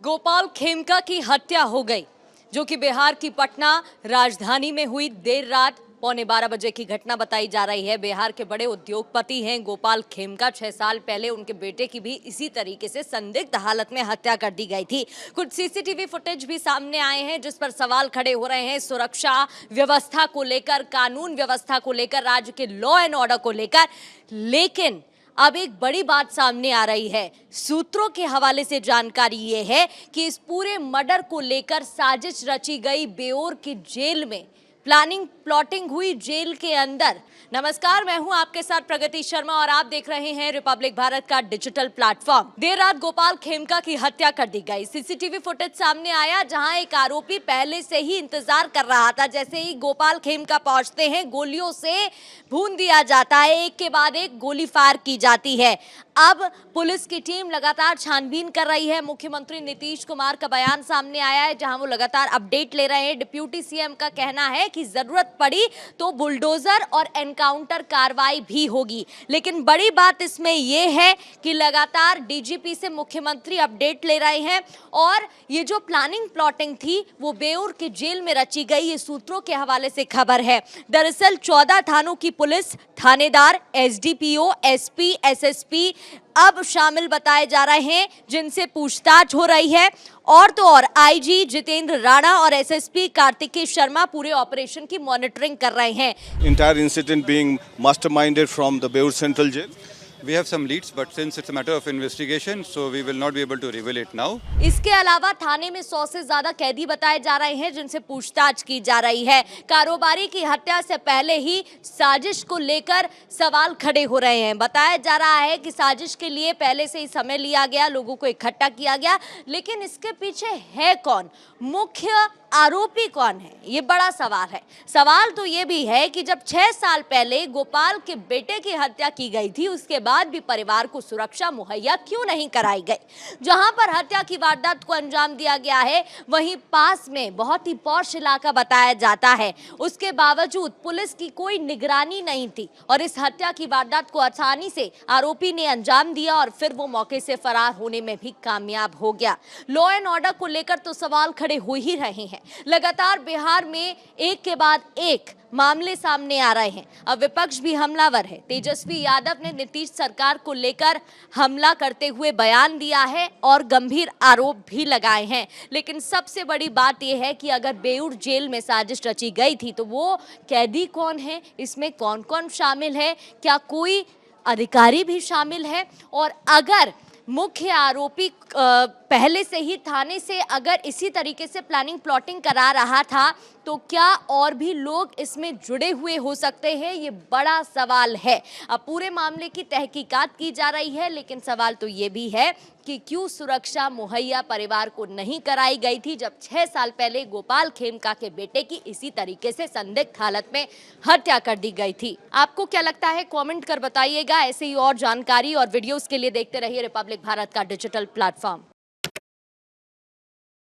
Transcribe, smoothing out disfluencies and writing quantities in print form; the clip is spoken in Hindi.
गोपाल खेमका की हत्या हो गई, जो कि बिहार की पटना राजधानी में हुई देर रात 11:15 बजे की घटना बताई जा रही है। बिहार के बड़े उद्योगपति हैं गोपाल खेमका। 6 साल पहले उनके बेटे की भी इसी तरीके से संदिग्ध हालत में हत्या कर दी गई थी। कुछ सीसीटीवी फुटेज भी सामने आए हैं, जिस पर सवाल खड़े हो रहे हैं सुरक्षा व्यवस्था को लेकर, कानून व्यवस्था को लेकर, राज्य के लॉ एंड ऑर्डर को लेकर। लेकिन अब एक बड़ी बात सामने आ रही है। सूत्रों के हवाले से जानकारी ये है कि इस पूरे मर्डर को लेकर साजिश रची गई बेओर की जेल में, प्लानिंग प्लॉटिंग हुई जेल के अंदर। नमस्कार, मैं हूं आपके साथ प्रगति शर्मा और आप देख रहे हैं रिपब्लिक भारत का डिजिटल प्लेटफॉर्म। देर रात गोपाल खेमका की हत्या कर दी गई। सीसीटीवी फुटेज सामने आया, जहां एक आरोपी पहले से ही इंतजार कर रहा था। जैसे ही गोपाल खेमका पहुंचते हैं, गोलियों से भून दिया जाता है, एक के बाद एक गोली फायर की जाती है। अब पुलिस की टीम लगातार छानबीन कर रही है। मुख्यमंत्री नीतीश कुमार का बयान सामने आया है, जहां वो लगातार अपडेट ले रहे हैं। डिप्यूटी सीएम का कहना है कि जरूरत पड़ी तो बुलडोजर और एनकाउंटर कार्रवाई भी होगी। लेकिन बड़ी बात इसमें यह है कि लगातार डीजीपी से मुख्यमंत्री अपडेट ले रहे हैं और ये जो प्लानिंग प्लॉटिंग थी वो बेऊर की जेल में रची गई, ये सूत्रों के हवाले से खबर है। दरअसल 14 थानों की पुलिस थानेदार, एसडीपीओ, एसपी, एसएसपी अब शामिल बताए जा रहे हैं, जिनसे पूछताछ हो रही है। और तो और आईजी जितेंद्र राणा और एसएसपी कार्तिकेय शर्मा पूरे ऑपरेशन की मॉनिटरिंग कर रहे हैं। Entire incident being masterminded from the Beur Central Jail. We have some leads, but since it's a matter of investigation, so we will not be able to reveal it now. इसके अलावा थाने में 100 से ज्यादा कैदी बताए जा रहे हैं, जिनसे पूछताछ की जा रही है। कारोबारी की हत्या से पहले ही साजिश को लेकर सवाल खड़े हो रहे हैं। बताया जा रहा है कि साजिश के लिए पहले से ही समय लिया गया, लोगों को इकट्ठा किया गया, लेकिन इसके पीछे है कौन, मुख्य आरोपी कौन है, ये बड़ा सवाल है। सवाल तो ये भी है कि जब 6 साल पहले गोपाल के बेटे की हत्या की गई थी, उसके बाद भी परिवार को सुरक्षा मुहैया क्यों नहीं कराई गई। जहां पर हत्या की वारदात को अंजाम दिया गया है, वहीं पास में बहुत ही पॉश इलाका बताया जाता है। उसके बावजूद पुलिस की कोई निगरानी नहीं थी और इस हत्या की वारदात को आसानी से आरोपी ने अंजाम दिया और फिर वो मौके से फरार होने में भी कामयाब हो गया। लॉ एंड ऑर्डर को लेकर तो सवाल खड़े हो ही रहे हैं। लगातार बिहार में एक के बाद एक मामले सामने आ रहे हैं। अब विपक्ष भी हमलावर है। तेजस्वी यादव ने नीतीश सरकार को लेकर हमला करते हुए बयान दिया है और गंभीर आरोप भी लगाए हैं। लेकिन सबसे बड़ी बात यह है कि अगर बेऊर जेल में साजिश रची गई थी, तो वो कैदी कौन है, इसमें कौन कौन शामिल है, क्या कोई अधिकारी भी शामिल है, और अगर मुख्य आरोपी पहले से ही थाने से अगर इसी तरीके से प्लानिंग प्लॉटिंग करा रहा था, तो क्या और भी लोग इसमें जुड़े हुए हो सकते हैं, ये बड़ा सवाल है। अब पूरे मामले की तहकीकात की जा रही है, लेकिन सवाल तो ये भी है कि क्यों सुरक्षा मुहैया परिवार को नहीं कराई गई थी, जब 6 साल पहले गोपाल खेमका के बेटे की इसी तरीके से संदिग्ध हालत में हत्या कर दी गई थी। आपको क्या लगता है, कमेंट कर बताइएगा। ऐसे ही और जानकारी और वीडियोस के लिए देखते रहिए रिपब्लिक भारत का डिजिटल प्लेटफॉर्म।